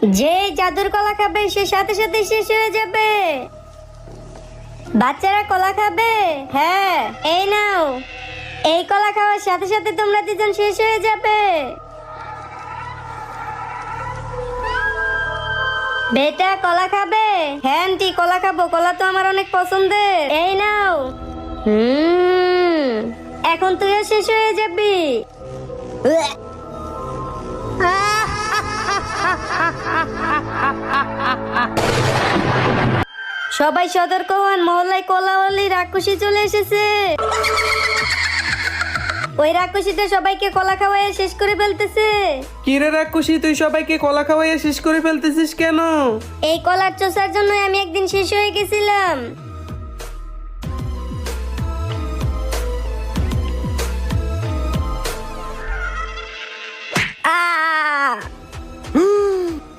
যে জাদুর কলা খাবে সে সাথে সাথে শেষ হয়ে যাবে। বাচ্চারা কলা খাবে? হ্যাঁ, এই নাও। এই কলা খাওয়ার সাথে সাথে তোমরা দুজন শেষ হয়ে যাবে। বেটা কলা খাবে? হ্যাঁ আন্টি, কলা খাবো, কলা তো আমার অনেক পছন্দের। এই নাও। এখন তুইও শেষ হয়ে যাবি। সবাই সতর্ক হন, মহল্লায় কলাওয়ালি রাক্ষসী চলে এসেছে। ওই রাক্ষসীটা সবাইকে কলা খাওয়াইয়া শেষ করে ফেলতেছে। কিরে রাক্ষসী, তুই সবাইকে কলা খাওয়াইয়া শেষ করে ফেলতেছিস কেন? এই কলার চোষার জন্য আমি একদিন শেষ হয়ে গেছিলাম।